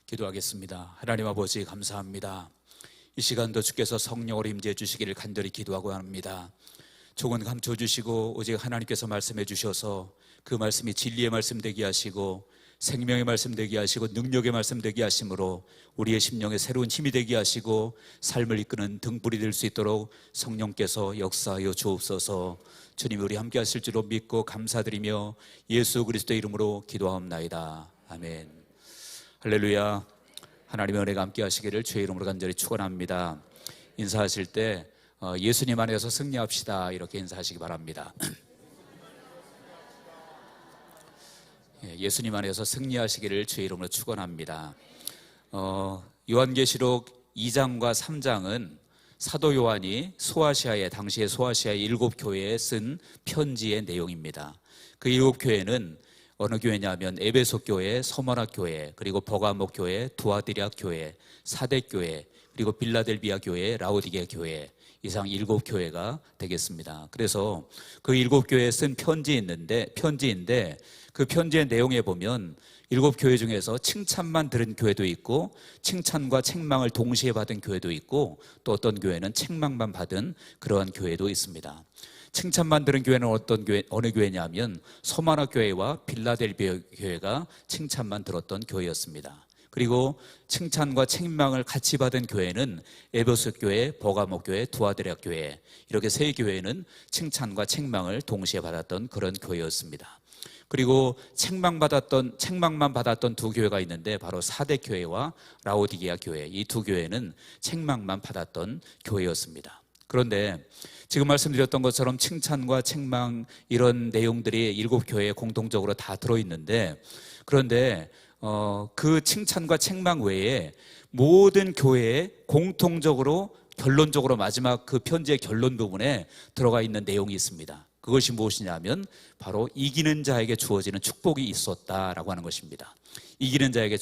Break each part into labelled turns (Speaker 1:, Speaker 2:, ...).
Speaker 1: 기도하겠습니다. 하나님 아버지 감사합니다. 이 시간도 주께서 성령으로 임재해 주시기를 간절히 기도하고 합니다. 조금 감춰주시고 오직 하나님께서 말씀해 주셔서 그 말씀이 진리의 말씀 되게 하시고 생명의 말씀 되게 하시고 능력의 말씀 되게 하심으로 우리의 심령에 새로운 힘이 되게 하시고 삶을 이끄는 등불이 될 수 있도록 성령께서 역사하여 주옵소서. 주님, 우리 함께 하실 줄로 믿고 감사드리며 예수 그리스도의 이름으로 기도하옵나이다. 아멘. 할렐루야. 하나님의 은혜가 함께 하시기를 주의 이름으로 간절히 축원합니다. 인사하실 때 예수님 안에서 승리합시다 이렇게 인사하시기 바랍니다. 예수님 안에서 승리하시기를 주의 이름으로 축원합니다. 요한계시록 2장과 3장은 사도 요한이 당시의 소아시아의 7교회에 쓴 편지의 내용입니다. 그 7교회는 어느 교회냐면 에베소 교회, 서머나 교회, 그리고 버가모 교회, 두아디라 교회, 사대 교회, 그리고 빌라델비아 교회, 라오디게 교회, 이상 7교회가 되겠습니다. 그래서 그 7교회에 쓴 편지인데 그 편지의 내용에 보면 7교회 중에서 칭찬만 들은 교회도 있고 칭찬과 책망을 동시에 받은 교회도 있고 또 어떤 교회는 책망만 받은 그러한 교회도 있습니다. 칭찬만 들은 교회는 어느 교회냐면 서머나 교회와 빌라델비아 교회가 칭찬만 들었던 교회였습니다. 그리고 칭찬과 책망을 같이 받은 교회는 에베소 교회, 버가모 교회, 두아디라 교회, 이렇게 세 교회는 칭찬과 책망을 동시에 받았던 그런 교회였습니다. 그리고 책망만 받았던 두 교회가 있는데 바로 사대 교회와 라오디게아 교회, 이 두 교회는 책망만 받았던 교회였습니다. 그런데 지금 말씀드렸던 것처럼 칭찬과 책망 이런 내용들이 7교회에 공통적으로 다 들어있는데, 그런데 그 칭찬과 책망 외에 모든 교회에 공통적으로 결론적으로 마지막 그 편지의 결론 부분에 들어가 있는 내용이 있습니다. 그것이 무엇이냐면 바로 이기는 자에게 주어지는 축복이 있었다라고 하는 것입니다. 이기는 자에게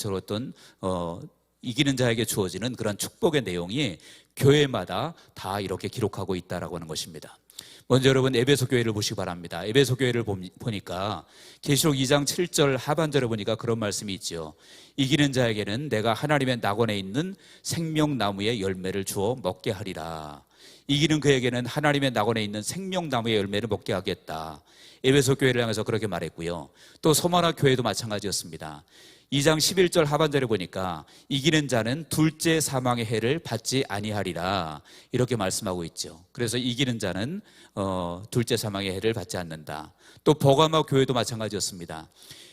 Speaker 1: 주어지는 그런 축복의 내용이 교회마다 다 이렇게 기록하고 있다라고 하는 것입니다. 먼저 여러분 에베소 교회를 보시기 바랍니다. 에베소 교회를 보니까 계시록 2장 7절 하반절에 보니까 그런 말씀이 있죠. 이기는 자에게는 내가 하나님의 낙원에 있는 생명나무의 열매를 주어 먹게 하리라. 이기는 그에게는 하나님의 낙원에 있는 생명나무의 열매를 먹게 하겠다. 에베소 교회를 향해서 그렇게 말했고요. 또 서머나 교회도 마찬가지였습니다. 2장 11절 하반절에 보니까 이기는 자는 둘째 사망의 해를 받지 아니하리라 이렇게 말씀하고 있죠. 그래서 이기는 자는 둘째 사망의 해를 받지 않는다. 또 버가모 교회도 마찬가지였습니다.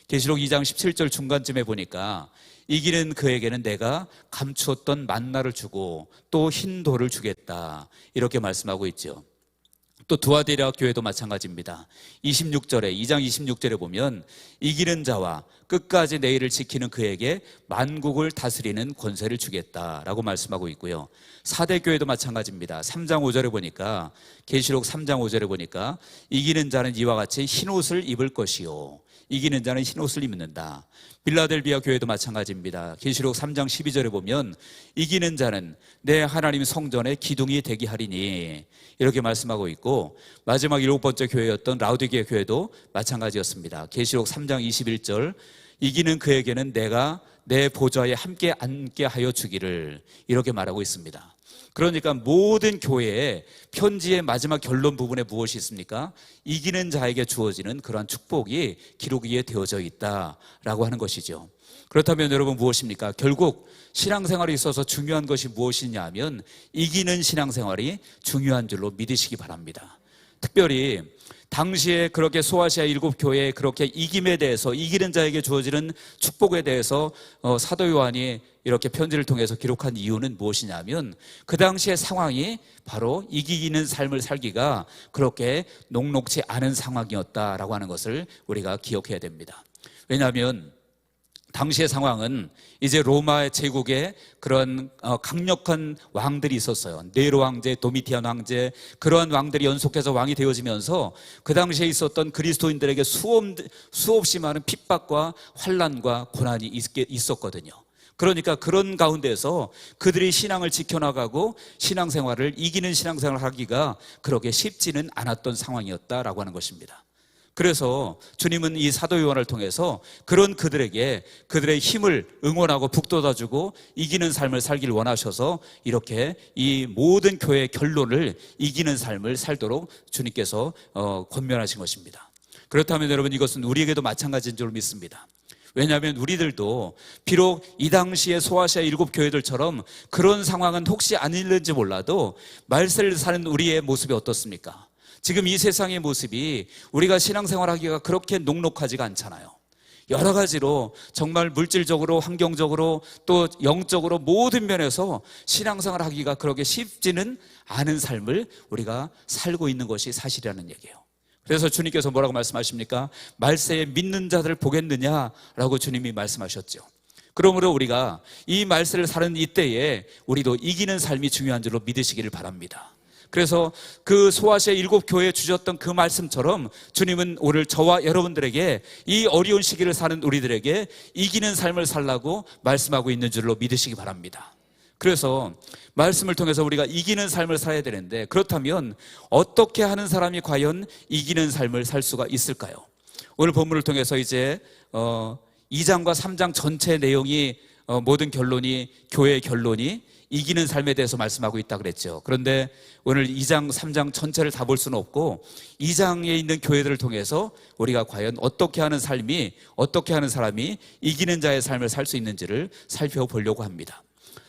Speaker 1: 계시록 2장 17절 중간쯤에 보니까 이기는 그에게는 내가 감추었던 만나를 주고 또 흰 돌을 주겠다 이렇게 말씀하고 있죠. 또 두아디라 교회도 마찬가지입니다. 2장 26절에 보면 이기는 자와 끝까지 내 일을 지키는 그에게 만국을 다스리는 권세를 주겠다라고 말씀하고 있고요. 사대 교회도 마찬가지입니다. 3장 5절에 보니까 계시록 3장 5절에 보니까 이기는 자는 이와 같이 흰옷을 입을 것이요 이기는 자는 흰옷을 입는다. 빌라델비아 교회도 마찬가지입니다. 계시록 3장 12절에 보면 이기는 자는 내 하나님 성전의 기둥이 되게 하리니 이렇게 말씀하고 있고, 마지막 7번째 교회였던 라오디게 교회도 마찬가지였습니다. 계시록 3장 21절 이기는 그에게는 내가 내 보좌에 함께 앉게 하여 주기를 이렇게 말하고 있습니다. 그러니까 모든 교회의 편지의 마지막 결론 부분에 무엇이 있습니까? 이기는 자에게 주어지는 그러한 축복이 기록 위에 되어져 있다라고 하는 것이죠. 그렇다면 여러분 무엇입니까? 결국 신앙생활에 있어서 중요한 것이 무엇이냐 하면 이기는 신앙생활이 중요한 줄로 믿으시기 바랍니다. 특별히 당시에 그렇게 소아시아 7교회의 그렇게 이김에 대해서, 이기는 자에게 주어지는 축복에 대해서 사도 요한이 이렇게 편지를 통해서 기록한 이유는 무엇이냐면 그 당시의 상황이 바로 이기는 삶을 살기가 그렇게 녹록지 않은 상황이었다라고 하는 것을 우리가 기억해야 됩니다. 왜냐하면 당시의 상황은 이제 로마 제국에 그런 강력한 왕들이 있었어요. 네로 왕제, 도미티안 왕제, 그러한 왕들이 연속해서 왕이 되어지면서 그 당시에 있었던 그리스도인들에게 수없이 많은 핍박과 환난과 고난이 있었거든요. 그러니까 그런 가운데서 그들이 신앙을 지켜나가고 신앙생활을 이기는 신앙생활을 하기가 그렇게 쉽지는 않았던 상황이었다라고 하는 것입니다. 그래서 주님은 이 사도 요한을 통해서 그런 그들에게 그들의 힘을 응원하고 북돋아주고 이기는 삶을 살기를 원하셔서 이렇게 이 모든 교회의 결론을 이기는 삶을 살도록 주님께서 권면하신 것입니다. 그렇다면 여러분, 이것은 우리에게도 마찬가지인 줄 믿습니다. 왜냐하면 우리들도 비록 이 당시에 소아시아 7교회들처럼 그런 상황은 혹시 아닐는지 몰라도 말세를 사는 우리의 모습이 어떻습니까? 지금 이 세상의 모습이 우리가 신앙생활하기가 그렇게 녹록하지가 않잖아요. 여러 가지로 정말 물질적으로, 환경적으로, 또 영적으로 모든 면에서 신앙생활 하기가 그렇게 쉽지는 않은 삶을 우리가 살고 있는 것이 사실이라는 얘기예요. 그래서 주님께서 뭐라고 말씀하십니까? 말세에 믿는 자들을 보겠느냐라고 주님이 말씀하셨죠. 그러므로 우리가 이 말세를 사는 이때에 우리도 이기는 삶이 중요한 줄로 믿으시기를 바랍니다. 그래서 그 소아시아 7교회에 주셨던 그 말씀처럼 주님은 오늘 저와 여러분들에게 이 어려운 시기를 사는 우리들에게 이기는 삶을 살라고 말씀하고 있는 줄로 믿으시기 바랍니다. 그래서 말씀을 통해서 우리가 이기는 삶을 살아야 되는데, 그렇다면 어떻게 하는 사람이 과연 이기는 삶을 살 수가 있을까요? 오늘 본문을 통해서 이제 2장과 3장 전체 내용이 모든 결론이, 교회의 결론이 이기는 삶에 대해서 말씀하고 있다 그랬죠. 그런데 오늘 2장, 3장 전체를 다 볼 수는 없고 2장에 있는 교회들을 통해서 우리가 과연 어떻게 하는 삶이, 어떻게 하는 사람이 이기는 자의 삶을 살 수 있는지를 살펴보려고 합니다.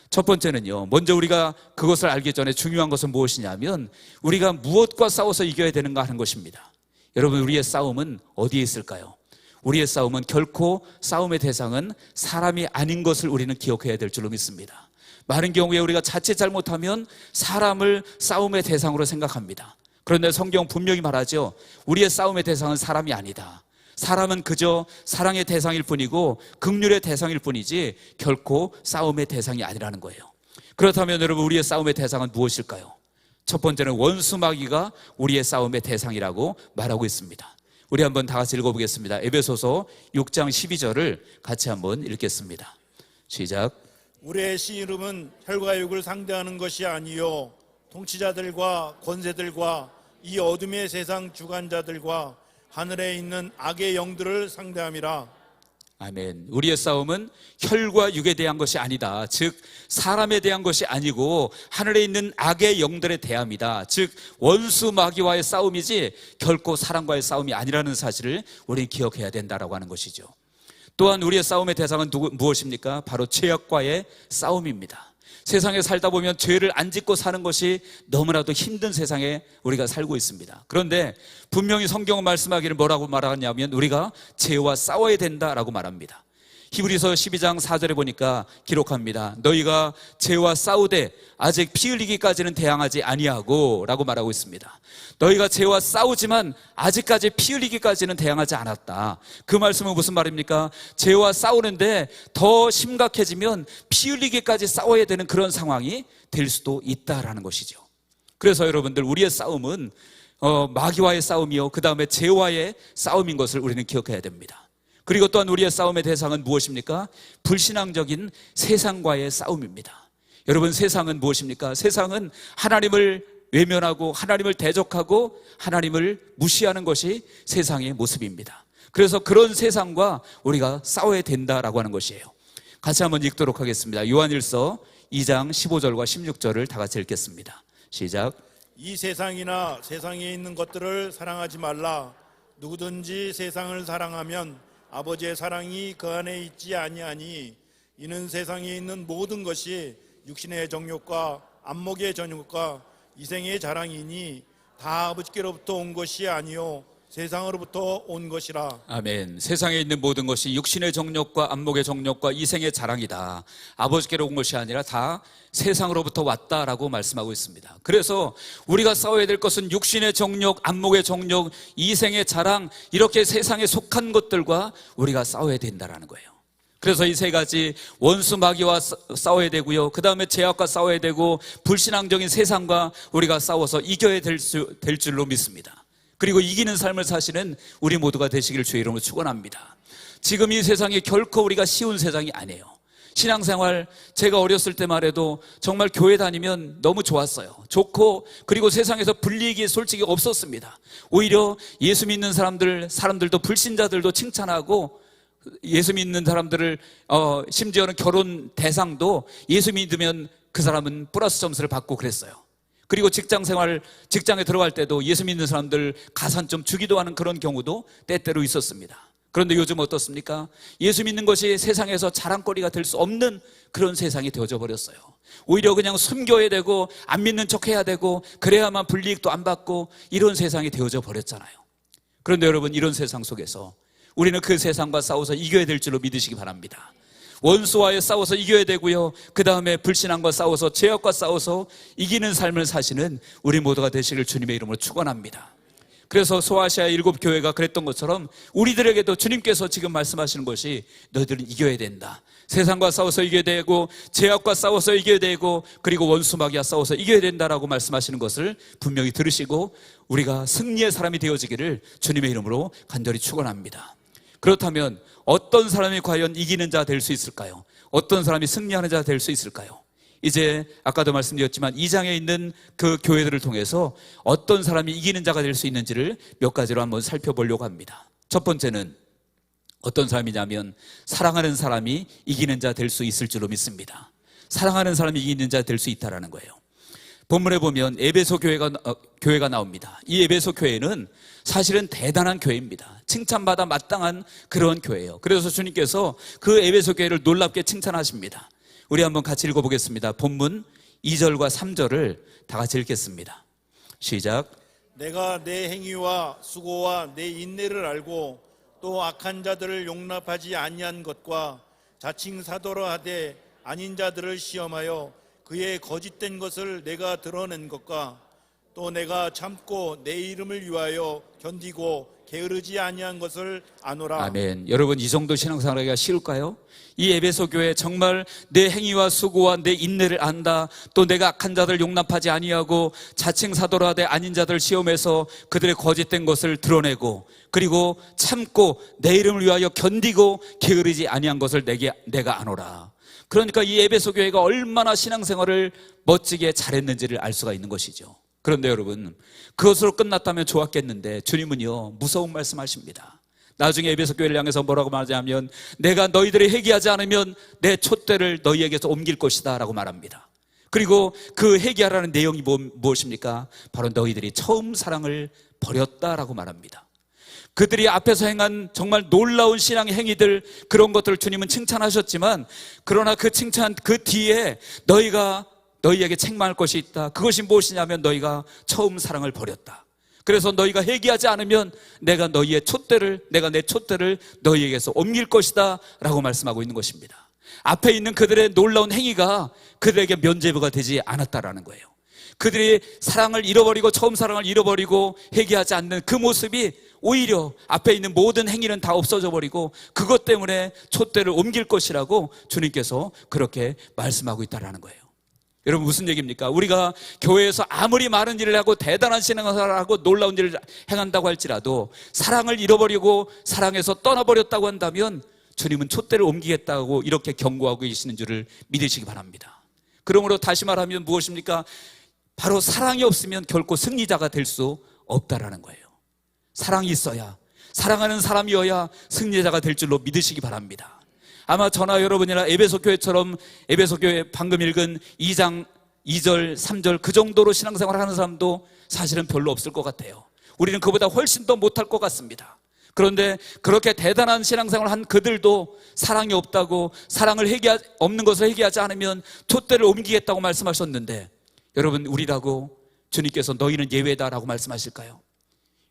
Speaker 1: 첫 번째는요, 먼저 우리가 그것을 알기 전에 중요한 것은 무엇이냐면 우리가 무엇과 싸워서 이겨야 되는가 하는 것입니다. 여러분, 우리의 싸움은 어디에 있을까요? 우리의 싸움은 결코 싸움의 대상은 사람이 아닌 것을 우리는 기억해야 될 줄로 믿습니다. 많은 경우에 우리가 자칫 잘못하면 사람을 싸움의 대상으로 생각합니다. 그런데 성경 분명히 말하죠. 우리의 싸움의 대상은 사람이 아니다. 사람은 그저 사랑의 대상일 뿐이고 긍휼의 대상일 뿐이지 결코 싸움의 대상이 아니라는 거예요. 그렇다면 여러분, 우리의 싸움의 대상은 무엇일까요? 첫 번째는 원수 마귀가 우리의 싸움의 대상이라고 말하고 있습니다. 우리 한번 다 같이 읽어보겠습니다. 에베소서 6장 12절을 같이 한번 읽겠습니다. 시작.
Speaker 2: 우리의 씨름은 혈과 육을 상대하는 것이 아니요 통치자들과 권세들과 이 어둠의 세상 주관자들과 하늘에 있는 악의 영들을 상대함이라.
Speaker 1: 아멘. 우리의 싸움은 혈과 육에 대한 것이 아니다. 즉 사람에 대한 것이 아니고 하늘에 있는 악의 영들에 대함이다. 즉 원수 마귀와의 싸움이지 결코 사람과의 싸움이 아니라는 사실을 우리는 기억해야 된다라고 하는 것이죠. 또한 우리의 싸움의 대상은 무엇입니까? 바로 죄악과의 싸움입니다. 세상에 살다 보면 죄를 안 짓고 사는 것이 너무나도 힘든 세상에 우리가 살고 있습니다. 그런데 분명히 성경은 말씀하기를 뭐라고 말하냐면 우리가 죄와 싸워야 된다라고 말합니다. 히브리서 12장 4절에 보니까 기록합니다. 너희가 죄와 싸우되 아직 피 흘리기까지는 대항하지 아니하고 라고 말하고 있습니다. 너희가 죄와 싸우지만 아직까지 피 흘리기까지는 대항하지 않았다. 그 말씀은 무슨 말입니까? 죄와 싸우는데 더 심각해지면 피 흘리기까지 싸워야 되는 그런 상황이 될 수도 있다라는 것이죠. 그래서 여러분들, 우리의 싸움은 마귀와의 싸움이요, 그 다음에 죄와의 싸움인 것을 우리는 기억해야 됩니다. 그리고 또한 우리의 싸움의 대상은 무엇입니까? 불신앙적인 세상과의 싸움입니다. 여러분, 세상은 무엇입니까? 세상은 하나님을 외면하고 하나님을 대적하고 하나님을 무시하는 것이 세상의 모습입니다. 그래서 그런 세상과 우리가 싸워야 된다라고 하는 것이에요. 같이 한번 읽도록 하겠습니다. 요한일서 2장 15절과 16절을 다 같이 읽겠습니다. 시작.
Speaker 2: 이 세상이나 세상에 있는 것들을 사랑하지 말라. 누구든지 세상을 사랑하면 아버지의 사랑이 그 안에 있지 아니하니, 이는 세상에 있는 모든 것이 육신의 정욕과 안목의 정욕과 이생의 자랑이니 다 아버지께로부터 온 것이 아니요 세상으로부터 온 것이라.
Speaker 1: 아멘. 세상에 있는 모든 것이 육신의 정욕과 안목의 정욕과 이생의 자랑이다. 아버지께로 온 것이 아니라 다 세상으로부터 왔다라고 말씀하고 있습니다. 그래서 우리가 싸워야 될 것은 육신의 정욕, 안목의 정욕, 이생의 자랑, 이렇게 세상에 속한 것들과 우리가 싸워야 된다라는 거예요. 그래서 이 세 가지, 원수 마귀와 싸워야 되고요, 그 다음에 죄악과 싸워야 되고, 불신앙적인 세상과 우리가 싸워서 이겨야 될 줄로 믿습니다. 그리고 이기는 삶을 사시는 우리 모두가 되시기를 주의 이름으로 축원합니다. 지금 이 세상이 결코 우리가 쉬운 세상이 아니에요. 신앙생활 제가 어렸을 때만 해도 정말 교회 다니면 너무 좋았어요. 좋고 그리고 세상에서 불이익이 솔직히 없었습니다. 오히려 예수 믿는 사람들도 불신자들도 칭찬하고 예수 믿는 사람들을 심지어는 결혼 대상도 예수 믿으면 그 사람은 플러스 점수를 받고 그랬어요. 그리고 직장에 들어갈 때도 예수 믿는 사람들 가산 좀 주기도 하는 그런 경우도 때때로 있었습니다. 그런데 요즘 어떻습니까? 예수 믿는 것이 세상에서 자랑거리가 될 수 없는 그런 세상이 되어져 버렸어요. 오히려 그냥 숨겨야 되고 안 믿는 척 해야 되고 그래야만 불이익도 안 받고 이런 세상이 되어져 버렸잖아요. 그런데 여러분, 이런 세상 속에서 우리는 그 세상과 싸워서 이겨야 될 줄로 믿으시기 바랍니다. 원수와의 싸워서 이겨야 되고요, 그 다음에 불신앙과 싸워서 죄악과 싸워서 이기는 삶을 사시는 우리 모두가 되시길 주님의 이름으로 축원합니다. 그래서 소아시아 7교회가 그랬던 것처럼 우리들에게도 주님께서 지금 말씀하시는 것이 너희들은 이겨야 된다. 세상과 싸워서 이겨야 되고 죄악과 싸워서 이겨야 되고 그리고 원수마귀와 싸워서 이겨야 된다라고 말씀하시는 것을 분명히 들으시고 우리가 승리의 사람이 되어지기를 주님의 이름으로 간절히 축원합니다. 그렇다면 어떤 사람이 과연 이기는 자 될 수 있을까요? 어떤 사람이 승리하는 자 될 수 있을까요? 이제 아까도 말씀드렸지만 2장에 있는 그 교회들을 통해서 어떤 사람이 이기는 자가 될 수 있는지를 몇 가지로 한번 살펴보려고 합니다. 첫 번째는 어떤 사람이냐면 사랑하는 사람이 이기는 자 될 수 있을 줄로 믿습니다. 사랑하는 사람이 이기는 자 될 수 있다는 거예요. 본문에 보면 에베소 교회가 나옵니다. 이 에베소 교회는 사실은 대단한 교회입니다. 칭찬받아 마땅한 그런 교회예요. 그래서 주님께서 그 에베소 교회를 놀랍게 칭찬하십니다. 우리 한번 같이 읽어보겠습니다. 본문 2절과 3절을 다 같이 읽겠습니다. 시작.
Speaker 2: 내가 내 행위와 수고와 내 인내를 알고 또 악한 자들을 용납하지 아니한 것과 자칭 사도라 하되 아닌 자들을 시험하여 그의 거짓된 것을 내가 드러낸 것과 또 내가 참고 내 이름을 위하여 견디고 게으르지 아니한 것을 아노라.
Speaker 1: 아멘. 여러분, 이 정도 신앙생활하기가 쉬울까요? 이 에베소 교회 정말 내 행위와 수고와 내 인내를 안다. 또 내가 악한 자들 용납하지 아니하고 자칭 사도라 하되 아닌 자들 시험해서 그들의 거짓된 것을 드러내고 그리고 참고 내 이름을 위하여 견디고 게으르지 아니한 것을 내가 아노라. 그러니까 이 에베소 교회가 얼마나 신앙생활을 멋지게 잘했는지를 알 수가 있는 것이죠. 그런데 여러분, 그것으로 끝났다면 좋았겠는데 주님은요, 무서운 말씀하십니다. 나중에 에베소 교회를 향해서 뭐라고 말하냐면 내가 너희들이 회개하지 않으면 내 촛대를 너희에게서 옮길 것이다 라고 말합니다. 그리고 그 회개하라는 내용이 무엇입니까? 바로 너희들이 처음 사랑을 버렸다라고 말합니다. 그들이 앞에서 행한 정말 놀라운 신앙의 행위들, 그런 것들을 주님은 칭찬하셨지만 그러나 그 칭찬 그 뒤에 너희에게 책망할 것이 있다. 그것이 무엇이냐면 너희가 처음 사랑을 버렸다. 그래서 너희가 회개하지 않으면 내가 내 촛대를 너희에게서 옮길 것이다 라고 말씀하고 있는 것입니다. 앞에 있는 그들의 놀라운 행위가 그들에게 면죄부가 되지 않았다라는 거예요. 그들이 사랑을 잃어버리고 처음 사랑을 잃어버리고 회개하지 않는 그 모습이 오히려 앞에 있는 모든 행위는 다 없어져 버리고 그것 때문에 촛대를 옮길 것이라고 주님께서 그렇게 말씀하고 있다는 거예요. 여러분, 무슨 얘기입니까? 우리가 교회에서 아무리 많은 일을 하고 대단한 신앙생활을 하고 놀라운 일을 행한다고 할지라도 사랑을 잃어버리고 사랑에서 떠나버렸다고 한다면 주님은 촛대를 옮기겠다고 이렇게 경고하고 계시는 줄을 믿으시기 바랍니다. 그러므로 다시 말하면 무엇입니까? 바로 사랑이 없으면 결코 승리자가 될 수 없다라는 거예요. 사랑이 있어야, 사랑하는 사람이어야 승리자가 될 줄로 믿으시기 바랍니다. 아마 저나 여러분이나 에베소 교회처럼 에베소 교회 방금 읽은 2장 2절 3절 그 정도로 신앙생활을 하는 사람도 사실은 별로 없을 것 같아요. 우리는 그보다 훨씬 더 못할 것 같습니다. 그런데 그렇게 대단한 신앙생활을 한 그들도 사랑이 없다고, 사랑을 없는 것을 회개하지 않으면 촛대를 옮기겠다고 말씀하셨는데, 여러분, 우리라고 주님께서 너희는 예외다라고 말씀하실까요?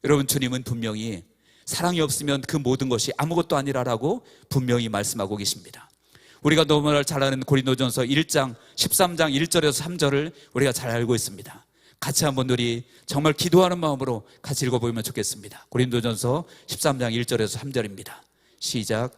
Speaker 1: 여러분, 주님은 분명히 사랑이 없으면 그 모든 것이 아무것도 아니라라고 분명히 말씀하고 계십니다. 우리가 너무나 잘 아는 고린도전서 1장 13장 1절에서 3절을 우리가 잘 알고 있습니다. 같이 한번 우리 정말 기도하는 마음으로 같이 읽어보면 좋겠습니다. 고린도전서 13장 1절에서 3절입니다. 시작.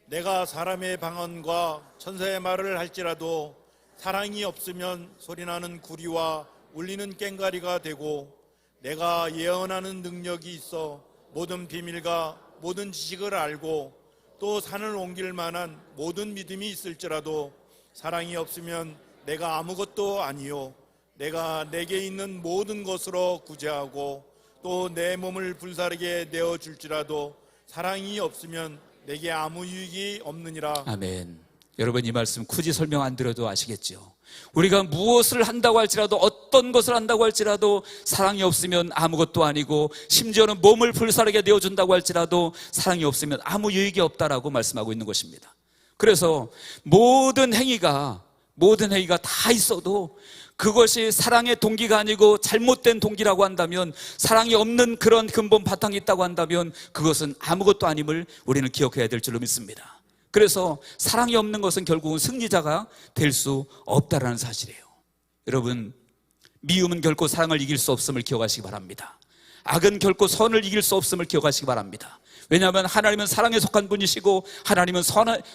Speaker 2: 내가 사람의 방언과 천사의 말을 할지라도 사랑이 없으면 소리나는 구리와 울리는 꽹과리가 되고, 내가 예언하는 능력이 있어 모든 비밀과 모든 지식을 알고 또 산을 옮길 만한 모든 믿음이 있을지라도 사랑이 없으면 내가 아무것도 아니요 내가 내게 있는 모든 것으로 구제하고 또 내 몸을 불사르게 내어줄지라도 사랑이 없으면 내게 아무 유익이 없느니라.
Speaker 1: 아멘. 여러분, 이 말씀 굳이 설명 안 드려도 아시겠죠? 우리가 무엇을 한다고 할지라도, 어떤 것을 한다고 할지라도 사랑이 없으면 아무것도 아니고, 심지어는 몸을 불사르게 내어준다고 할지라도 사랑이 없으면 아무 유익이 없다라고 말씀하고 있는 것입니다. 그래서 모든 행위가 다 있어도 그것이 사랑의 동기가 아니고 잘못된 동기라고 한다면, 사랑이 없는 그런 근본 바탕이 있다고 한다면 그것은 아무것도 아님을 우리는 기억해야 될 줄로 믿습니다. 그래서 사랑이 없는 것은 결국은 승리자가 될 수 없다라는 사실이에요. 여러분, 미움은 결코 사랑을 이길 수 없음을 기억하시기 바랍니다. 악은 결코 선을 이길 수 없음을 기억하시기 바랍니다. 왜냐하면 하나님은 사랑에 속한 분이시고 하나님은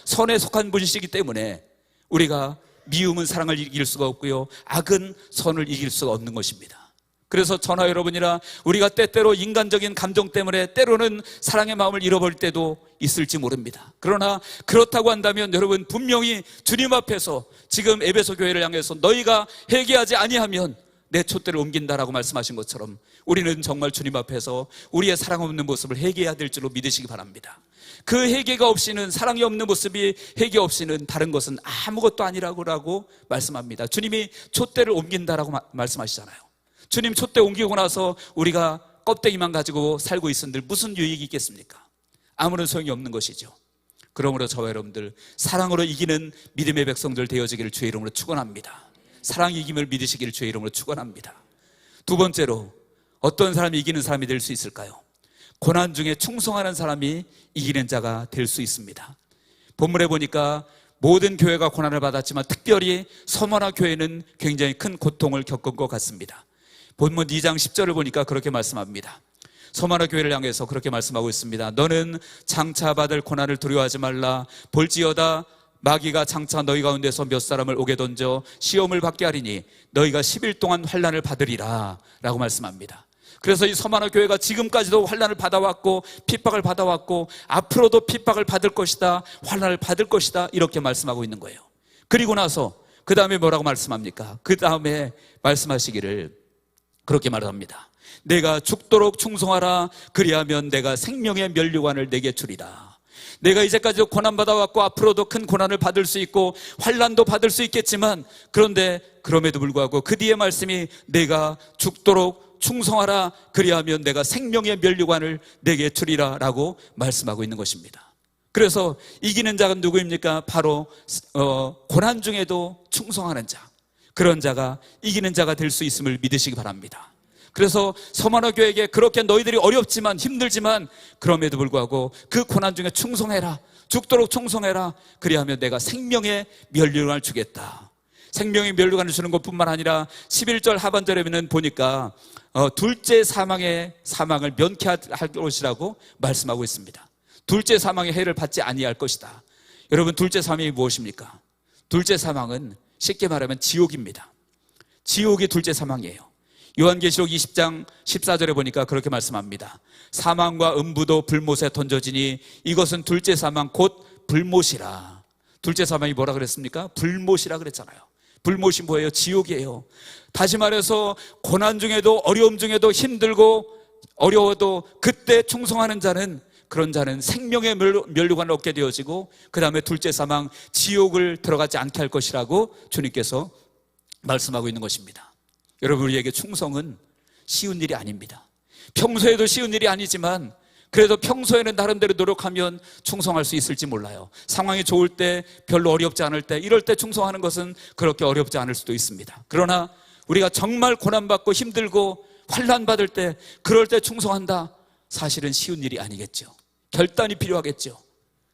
Speaker 1: 선에 속한 분이시기 때문에 우리가 미움은 사랑을 이길 수가 없고요, 악은 선을 이길 수가 없는 것입니다. 그래서 저나 여러분이나 우리가 때때로 인간적인 감정 때문에 때로는 사랑의 마음을 잃어버릴 때도 있을지 모릅니다. 그러나 그렇다고 한다면 여러분, 분명히 주님 앞에서 지금 에베소 교회를 향해서 너희가 회개하지 아니하면 내 촛대를 옮긴다라고 말씀하신 것처럼 우리는 정말 주님 앞에서 우리의 사랑 없는 모습을 회개해야 될 줄로 믿으시기 바랍니다. 그 회개가 없이는, 사랑이 없는 모습이 회개 없이는 다른 것은 아무것도 아니라고 말씀합니다. 주님이 촛대를 옮긴다라고 말씀하시잖아요. 주님 촛대 옮기고 나서 우리가 껍데기만 가지고 살고 있은들 무슨 유익이 있겠습니까? 아무런 소용이 없는 것이죠. 그러므로 저와 여러분들 사랑으로 이기는 믿음의 백성들 되어지기를 주의 이름으로 축원합니다. 사랑이 이김을 믿으시기를 주의 이름으로 축원합니다. 두 번째로, 어떤 사람이 이기는 사람이 될 수 있을까요? 고난 중에 충성하는 사람이 이기는 자가 될 수 있습니다. 본문에 보니까 모든 교회가 고난을 받았지만 특별히 서머나 교회는 굉장히 큰 고통을 겪은 것 같습니다. 본문 2장 10절을 보니까 그렇게 말씀합니다. 서머나 교회를 향해서 그렇게 말씀하고 있습니다. 너는 장차 받을 고난을 두려워하지 말라. 볼지어다 마귀가 장차 너희 가운데서 몇 사람을 오게 던져 시험을 받게 하리니 너희가 10일 동안 환난을 받으리라 라고 말씀합니다. 그래서 이 서머나 교회가 지금까지도 환난을 받아왔고 핍박을 받아왔고 앞으로도 핍박을 받을 것이다, 환난을 받을 것이다, 이렇게 말씀하고 있는 거예요. 그리고 나서 그 다음에 뭐라고 말씀합니까? 그 다음에 말씀하시기를 그렇게 말합니다. 내가 죽도록 충성하라. 그리하면 내가 생명의 면류관을 내게 주리라. 내가 이제까지도 고난받아왔고 앞으로도 큰 고난을 받을 수 있고 환난도 받을 수 있겠지만, 그런데 그럼에도 불구하고 그 뒤에 말씀이 내가 죽도록 충성하라. 그리하면 내가 생명의 면류관을 내게 주리라 라고 말씀하고 있는 것입니다. 그래서 이기는 자가 누구입니까? 바로 고난 중에도 충성하는 자, 그런 자가 이기는 자가 될 수 있음을 믿으시기 바랍니다. 그래서 서머나 교회에게 그렇게 너희들이 어렵지만 힘들지만 그럼에도 불구하고 그 고난 중에 충성해라, 죽도록 충성해라. 그리하면 내가 생명의 면류관을 주겠다. 생명의 면류관을 주는 것뿐만 아니라 11절 하반절에는 보니까 둘째 사망을 면케할 것이라고 말씀하고 있습니다. 둘째 사망의 해를 받지 아니할 것이다. 여러분, 둘째 사망이 무엇입니까? 둘째 사망은 쉽게 말하면 지옥입니다. 지옥이 둘째 사망이에요. 요한계시록 20장 14절에 보니까 그렇게 말씀합니다. 사망과 음부도 불못에 던져지니 이것은 둘째 사망 곧 불못이라. 둘째 사망이 뭐라 그랬습니까? 불못이라 그랬잖아요. 불못이 뭐예요? 지옥이에요. 다시 말해서 고난 중에도, 어려움 중에도, 힘들고 어려워도 그때 충성하는 자는, 그런 자는 생명의 면류관을 얻게 되어지고 그 다음에 둘째 사망 지옥을 들어가지 않게 할 것이라고 주님께서 말씀하고 있는 것입니다. 여러분, 우리에게 충성은 쉬운 일이 아닙니다. 평소에도 쉬운 일이 아니지만 그래도 평소에는 나름대로 노력하면 충성할 수 있을지 몰라요. 상황이 좋을 때, 별로 어렵지 않을 때, 이럴 때 충성하는 것은 그렇게 어렵지 않을 수도 있습니다. 그러나 우리가 정말 고난받고 힘들고 환난받을 때, 그럴 때 충성한다, 사실은 쉬운 일이 아니겠죠. 결단이 필요하겠죠.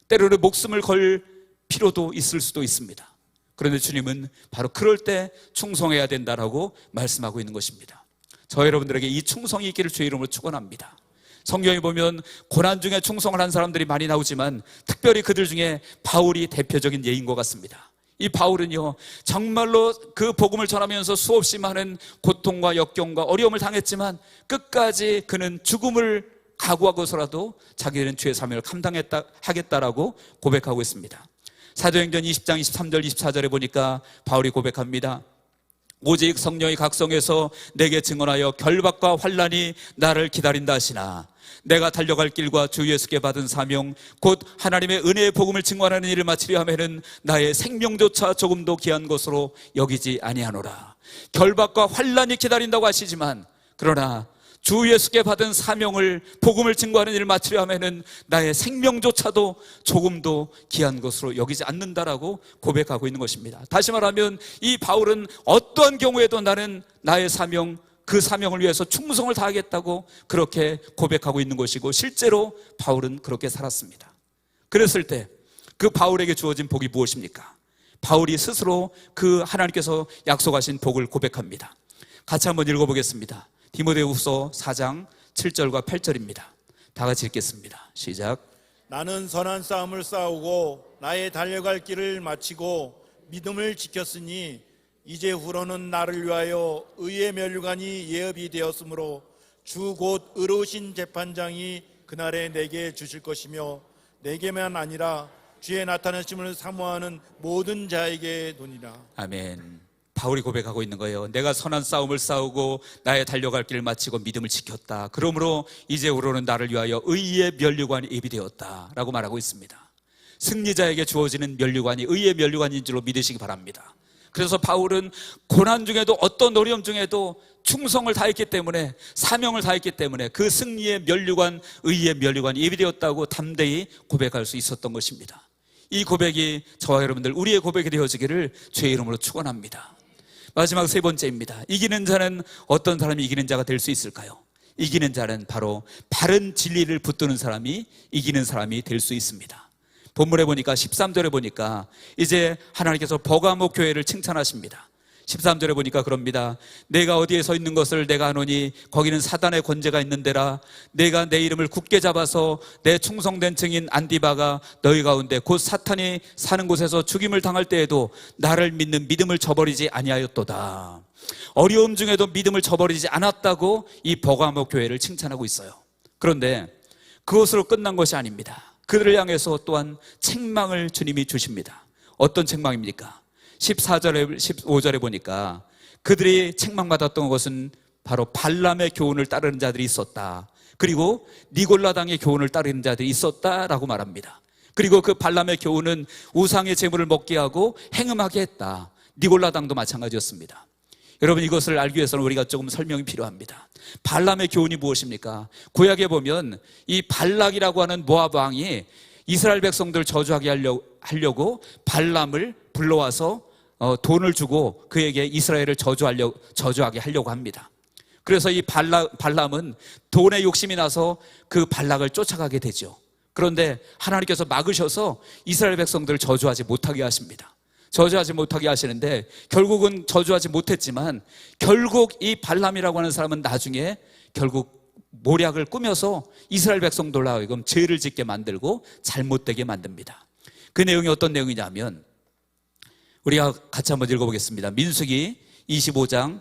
Speaker 1: 때로는 목숨을 걸 필요도 있을 수도 있습니다. 그런데 주님은 바로 그럴 때 충성해야 된다라고 말씀하고 있는 것입니다. 저 여러분들에게 이 충성이 있기를 주의 이름으로 축원합니다. 성경에 보면 고난 중에 충성을 한 사람들이 많이 나오지만 특별히 그들 중에 바울이 대표적인 예인 것 같습니다. 이 바울은요, 정말로 그 복음을 전하면서 수없이 많은 고통과 역경과 어려움을 당했지만 끝까지 그는 죽음을 각오하고서라도 자기들은 주의 사명을 하겠다라고 고백하고 있습니다. 사도행전 20장 23절 24절에 보니까 바울이 고백합니다. 오직 성령이 각성해서 내게 증언하여 결박과 환난이 나를 기다린다 하시나 내가 달려갈 길과 주 예수께 받은 사명 곧 하나님의 은혜의 복음을 증언하는 일을 마치려 하면은 나의 생명조차 조금도 귀한 것으로 여기지 아니하노라. 결박과 환난이 기다린다고 하시지만 그러나 주 예수께 받은 사명을 복음을 증거하는 일을 마치려 하면은 나의 생명조차도 조금도 귀한 것으로 여기지 않는다라고 고백하고 있는 것입니다. 다시 말하면 이 바울은 어떠한 경우에도 나는 나의 사명, 그 사명을 위해서 충성을 다하겠다고 그렇게 고백하고 있는 것이고 실제로 바울은 그렇게 살았습니다. 그랬을 때 그 바울에게 주어진 복이 무엇입니까? 바울이 스스로 그 하나님께서 약속하신 복을 고백합니다. 같이 한번 읽어보겠습니다. 디모데후서 4장 7절과 8절입니다. 다 같이 읽겠습니다. 시작.
Speaker 2: 나는 선한 싸움을 싸우고 나의 달려갈 길을 마치고 믿음을 지켰으니 이제후로는 나를 위하여 의의 면류관이 예업이 되었으므로 주 곧 의로우신 재판장이 그날에 내게 주실 것이며 내게만 아니라 주의 나타나심을 사모하는 모든 자에게 도니라.
Speaker 1: 아멘. 바울이 고백하고 있는 거예요. 내가 선한 싸움을 싸우고 나의 달려갈 길을 마치고 믿음을 지켰다. 그러므로 이제후로는 나를 위하여 의의 면류관이 예비되었다 라고 말하고 있습니다. 승리자에게 주어지는 면류관이 의의 면류관인 줄로 믿으시기 바랍니다. 그래서 바울은 고난 중에도 어떤 어려움 중에도 충성을 다했기 때문에 사명을 다했기 때문에 그 승리의 면류관, 의의 면류관이 예비되었다고 담대히 고백할 수 있었던 것입니다. 이 고백이 저와 여러분들 우리의 고백이 되어지기를 주의 이름으로 축원합니다. 마지막 세 번째입니다. 이기는 자는 어떤 사람이 이기는 자가 될 수 있을까요? 이기는 자는 바로 바른 진리를 붙드는 사람이 이기는 사람이 될 수 있습니다. 본문에 보니까 13절에 보니까 이제 하나님께서 버가모 교회를 칭찬하십니다. 13절에 보니까 그럽니다. 내가 어디에 서 있는 것을 내가 아노니 거기는 사단의 권세가 있는 데라. 내가 내 이름을 굳게 잡아서 내 충성된 증인 안디바가 너희 가운데 곧 사탄이 사는 곳에서 죽임을 당할 때에도 나를 믿는 믿음을 저버리지 아니하였도다. 어려움 중에도 믿음을 저버리지 않았다고 이 버가모 교회를 칭찬하고 있어요. 그런데 그것으로 끝난 것이 아닙니다. 그들을 향해서 또한 책망을 주님이 주십니다. 어떤 책망입니까? 14절에 15절에 보니까 그들이 책망받았던 것은 바로 발람의 교훈을 따르는 자들이 있었다. 그리고 니골라당의 교훈을 따르는 자들이 있었다라고 말합니다. 그리고 그 발람의 교훈은 우상의 제물을 먹게 하고 행음하게 했다. 니골라당도 마찬가지였습니다. 여러분, 이것을 알기 위해서는 우리가 조금 설명이 필요합니다. 발람의 교훈이 무엇입니까? 구약에 보면 이 발락이라고 하는 모압 왕이 이스라엘 백성들을 저주하게 하려고 발람을 불러와서 돈을 주고 그에게 이스라엘을 저주하게 하려고 합니다. 그래서 이 발람은 돈에 욕심이 나서 그 발락을 쫓아가게 되죠. 그런데 하나님께서 막으셔서 이스라엘 백성들을 저주하지 못하게 하십니다. 저주하지 못하게 하시는데 결국은 저주하지 못했지만 결국 이 발람이라고 하는 사람은 나중에 결국 모략을 꾸며서 이스라엘 백성들로 하여금 죄를 짓게 만들고 잘못되게 만듭니다. 그 내용이 어떤 내용이냐면 우리가 같이 한번 읽어보겠습니다. 민수기 25장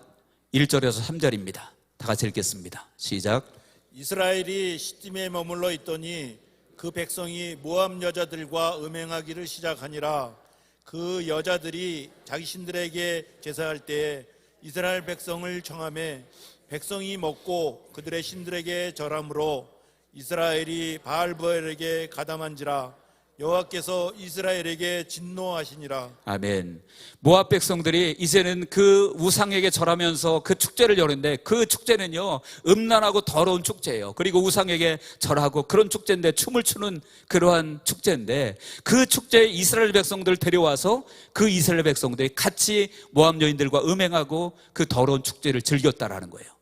Speaker 1: 1절에서 3절입니다. 다 같이 읽겠습니다. 시작.
Speaker 2: 이스라엘이 시딤에 머물러 있더니 그 백성이 모압 여자들과 음행하기를 시작하니라. 그 여자들이 자기신들에게 제사할 때에 이스라엘 백성을 청하매 백성이 먹고 그들의 신들에게 절함으로 이스라엘이 바알브엘에게 가담한지라. 여호와께서 이스라엘에게 진노하시니라.
Speaker 1: 아멘. 모압 백성들이 이제는 그 우상에게 절하면서 그 축제를 여는데 그 축제는요 음란하고 더러운 축제예요. 그리고 우상에게 절하고 그런 축제인데 춤을 추는 그러한 축제인데 그 축제에 이스라엘 백성들을 데려와서 그 이스라엘 백성들이 같이 모압 여인들과 음행하고 그 더러운 축제를 즐겼다라는 거예요.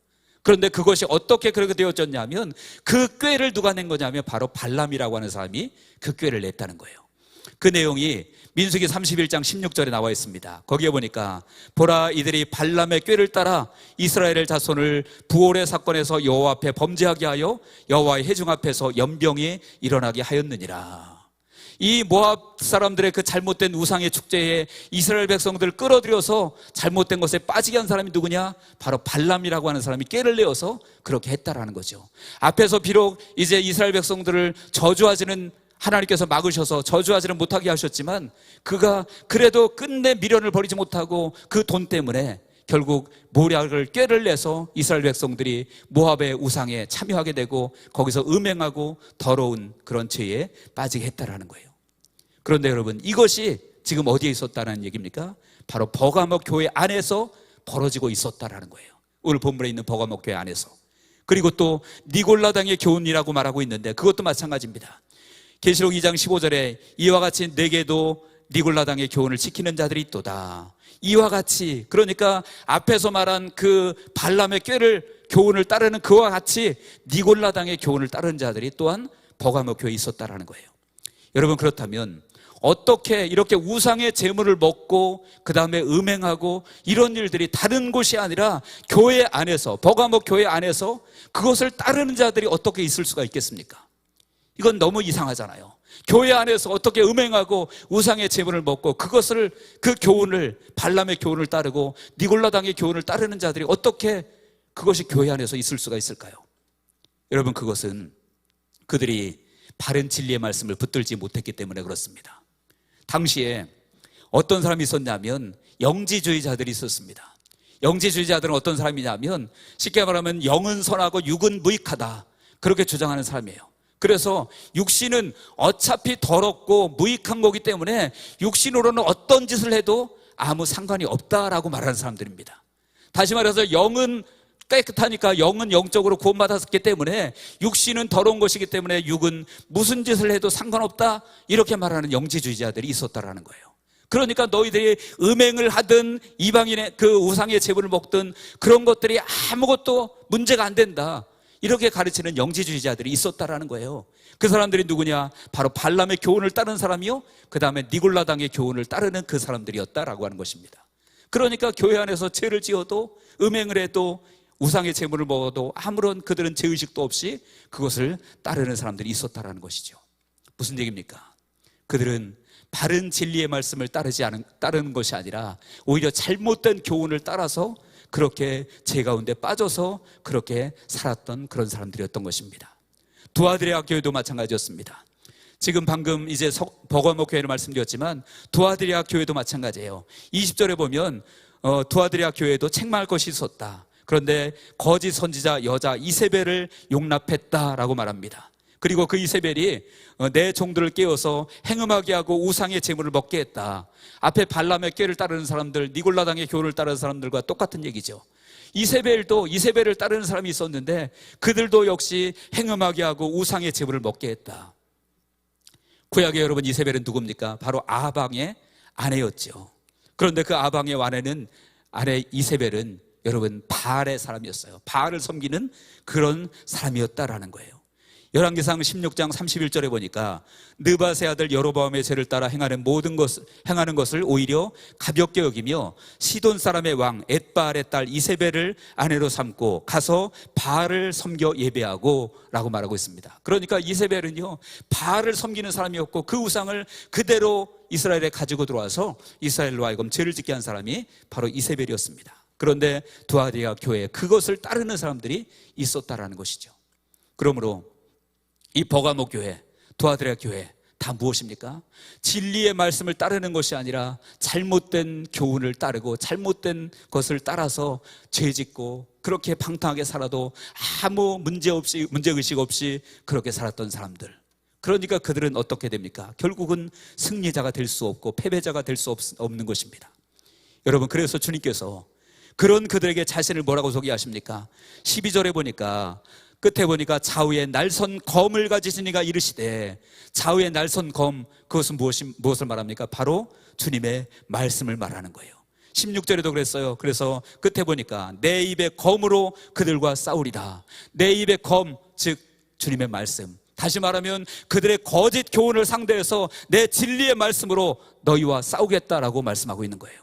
Speaker 1: 그런데 그것이 어떻게 그렇게 되어졌냐면 그 꾀를 누가 낸 거냐면 바로 발람이라고 하는 사람이 그 꾀를 냈다는 거예요. 그 내용이 민수기 31장 16절에 나와 있습니다. 거기에 보니까 보라, 이들이 발람의 꾀를 따라 이스라엘의 자손을 부올의 사건에서 여호와 앞에 범죄하게 하여 여호와의 회중 앞에서 연병이 일어나게 하였느니라. 이 모압 사람들의 그 잘못된 우상의 축제에 이스라엘 백성들을 끌어들여서 잘못된 것에 빠지게 한 사람이 누구냐? 바로 발람이라고 하는 사람이 꾀를 내어서 그렇게 했다라는 거죠. 앞에서 비록 이제 이스라엘 백성들을 저주하지는 하나님께서 막으셔서 저주하지는 못하게 하셨지만 그가 그래도 끝내 미련을 버리지 못하고 그 돈 때문에 결국 모략을 꾀를 내서 이스라엘 백성들이 모압의 우상에 참여하게 되고 거기서 음행하고 더러운 그런 죄에 빠지게 했다라는 거예요. 그런데 여러분, 이것이 지금 어디에 있었다는 얘기입니까? 바로 버가목 교회 안에서 벌어지고 있었다라는 거예요. 오늘 본문에 있는 버가목 교회 안에서. 그리고 또 니골라당의 교훈이라고 말하고 있는데 그것도 마찬가지입니다. 계시록 2장 15절에 이와 같이 내게도 니골라당의 교훈을 지키는 자들이 있도다. 이와 같이, 그러니까 앞에서 말한 그 발람의 교훈을 따르는 그와 같이 니골라당의 교훈을 따르는 자들이 또한 버가목 교회에 있었다라는 거예요. 여러분, 그렇다면 어떻게 이렇게 우상의 제물을 먹고 그 다음에 음행하고 이런 일들이 다른 곳이 아니라 교회 안에서, 버가목 교회 안에서 그것을 따르는 자들이 어떻게 있을 수가 있겠습니까? 이건 너무 이상하잖아요. 교회 안에서 어떻게 음행하고 우상의 제물을 먹고 그것을, 그 교훈을, 발람의 교훈을 따르고 니골라당의 교훈을 따르는 자들이 어떻게 그것이 교회 안에서 있을 수가 있을까요? 여러분, 그것은 그들이 바른 진리의 말씀을 붙들지 못했기 때문에 그렇습니다. 당시에 어떤 사람이 있었냐면 영지주의자들이 있었습니다. 영지주의자들은 어떤 사람이냐면 쉽게 말하면 영은 선하고 육은 무익하다, 그렇게 주장하는 사람이에요. 그래서 육신은 어차피 더럽고 무익한 거기 때문에 육신으로는 어떤 짓을 해도 아무 상관이 없다라고 말하는 사람들입니다. 다시 말해서 영은 깨끗하니까, 영은 영적으로 구원받았기 때문에 육신은 더러운 것이기 때문에 육은 무슨 짓을 해도 상관없다, 이렇게 말하는 영지주의자들이 있었다라는 거예요. 그러니까 너희들이 음행을 하든 이방인의 그 우상의 제물을 먹든 그런 것들이 아무것도 문제가 안 된다, 이렇게 가르치는 영지주의자들이 있었다라는 거예요. 그 사람들이 누구냐? 바로 발람의 교훈을 따르는 사람이요, 그 다음에 니골라당의 교훈을 따르는 그 사람들이었다라고 하는 것입니다. 그러니까 교회 안에서 죄를 지어도, 음행을 해도, 우상의 제물을 먹어도 아무런 그들은 죄의식도 없이 그것을 따르는 사람들이 있었다라는 것이죠. 무슨 얘기입니까? 그들은 바른 진리의 말씀을 따르는 것이 아니라 오히려 잘못된 교훈을 따라서 그렇게 죄 가운데 빠져서 그렇게 살았던 그런 사람들이었던 것입니다. 두아드리아 교회도 마찬가지였습니다. 지금 방금 이제 버가목 교회를 말씀드렸지만 두아드리아 교회도 마찬가지예요. 20절에 보면 두아드리아 교회도 책망할 것이 있었다. 그런데 거짓 선지자 여자 이세벨을 용납했다라고 말합니다. 그리고 그 이세벨이 내 종들을 깨워서 행음하게 하고 우상의 제물을 먹게 했다. 앞에 발람의 꾀를 따르는 사람들, 니골라당의 교훈을 따르는 사람들과 똑같은 얘기죠. 이세벨을 따르는 사람이 있었는데 그들도 역시 행음하게 하고 우상의 제물을 먹게 했다. 구약의 여러분, 이세벨은 누굽니까? 바로 아방의 아내였죠. 그런데 그 아방의 아내 이세벨은 여러분 바알의 사람이었어요. 바알을 섬기는 그런 사람이었다라는 거예요. 열왕기상 16장 31절에 보니까 느밧의 아들 여로보암의 죄를 따라 행하는 것을 오히려 가볍게 여기며 시돈 사람의 왕 엣바알의 딸 이세벨을 아내로 삼고 가서 바알을 섬겨 예배하고 라고 말하고 있습니다. 그러니까 이세벨은요, 바알을 섬기는 사람이었고 그 우상을 그대로 이스라엘에 가지고 들어와서 이스라엘로 하여금 죄를 짓게 한 사람이 바로 이세벨이었습니다. 그런데 두아드리아 교회에 그것을 따르는 사람들이 있었다라는 것이죠. 그러므로 이 버가목 교회, 두아드리아 교회 다 무엇입니까? 진리의 말씀을 따르는 것이 아니라 잘못된 교훈을 따르고 잘못된 것을 따라서 죄짓고 그렇게 방탕하게 살아도 아무 문제의식 없이 그렇게 살았던 사람들. 그러니까 그들은 어떻게 됩니까? 결국은 승리자가 될 수 없고 패배자가 될 수 없는 것입니다. 여러분, 그래서 주님께서 그런 그들에게 자신을 뭐라고 소개하십니까? 12절에 보니까, 끝에 보니까 좌우에 날선 검을 가지신 이가 이르시되, 좌우에 날선 검, 그것은 무엇을 말합니까? 바로 주님의 말씀을 말하는 거예요. 16절에도 그랬어요. 그래서 끝에 보니까 내 입에 검으로 그들과 싸우리다. 내 입에 검, 즉 주님의 말씀. 다시 말하면 그들의 거짓 교훈을 상대해서 내 진리의 말씀으로 너희와 싸우겠다라고 말씀하고 있는 거예요.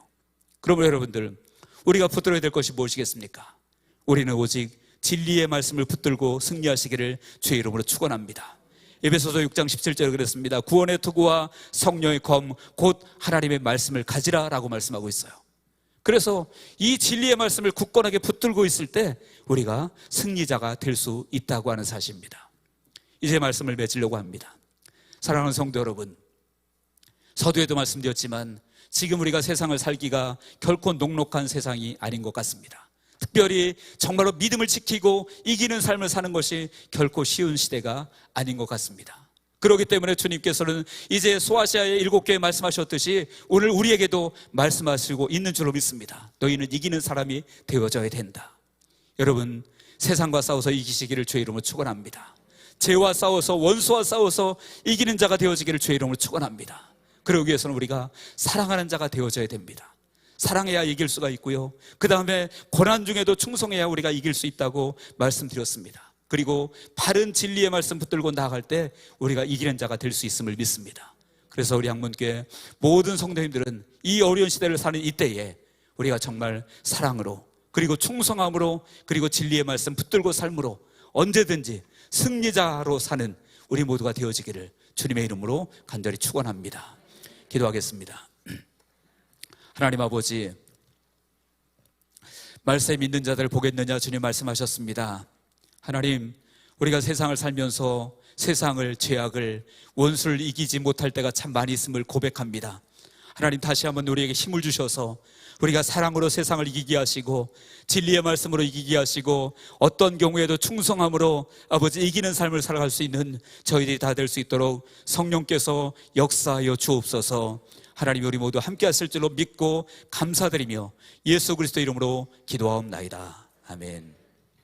Speaker 1: 그러므로 여러분들, 우리가 붙들어야 될 것이 무엇이겠습니까? 우리는 오직 진리의 말씀을 붙들고 승리하시기를 주의 이름으로 축원합니다. 에베소서 6장 17절에 그랬습니다. 구원의 투구와 성령의 검 곧 하나님의 말씀을 가지라 라고 말씀하고 있어요. 그래서 이 진리의 말씀을 굳건하게 붙들고 있을 때 우리가 승리자가 될 수 있다고 하는 사실입니다. 이제 말씀을 맺으려고 합니다. 사랑하는 성도 여러분, 서두에도 말씀드렸지만 지금 우리가 세상을 살기가 결코 녹록한 세상이 아닌 것 같습니다. 특별히 정말로 믿음을 지키고 이기는 삶을 사는 것이 결코 쉬운 시대가 아닌 것 같습니다. 그렇기 때문에 주님께서는 이제 소아시아의 7교회에 말씀하셨듯이 오늘 우리에게도 말씀하시고 있는 줄로 믿습니다. 너희는 이기는 사람이 되어져야 된다. 여러분, 세상과 싸워서 이기시기를 주의 이름으로 축원합니다. 죄와 싸워서, 원수와 싸워서 이기는 자가 되어지기를 주의 이름으로 축원합니다. 그러기 위해서는 우리가 사랑하는 자가 되어져야 됩니다. 사랑해야 이길 수가 있고요, 그 다음에 고난 중에도 충성해야 우리가 이길 수 있다고 말씀드렸습니다. 그리고 바른 진리의 말씀 붙들고 나아갈 때 우리가 이기는 자가 될 수 있음을 믿습니다. 그래서 우리 항문교회 모든 성도님들은 이 어려운 시대를 사는 이때에 우리가 정말 사랑으로, 그리고 충성함으로, 그리고 진리의 말씀 붙들고 삶으로 언제든지 승리자로 사는 우리 모두가 되어지기를 주님의 이름으로 간절히 축원합니다. 기도하겠습니다. 하나님 아버지, 말세 믿는 자들을 보겠느냐 주님 말씀하셨습니다. 하나님, 우리가 세상을 살면서 세상을, 죄악을, 원수를 이기지 못할 때가 참 많이 있음을 고백합니다. 하나님, 다시 한번 우리에게 힘을 주셔서 우리가 사랑으로 세상을 이기게 하시고 진리의 말씀으로 이기게 하시고 어떤 경우에도 충성함으로 아버지 이기는 삶을 살아갈 수 있는 저희들이 다 될 수 있도록 성령께서 역사하여 주옵소서. 하나님, 우리 모두 함께 하실 줄로 믿고 감사드리며 예수 그리스도 이름으로 기도하옵나이다. 아멘.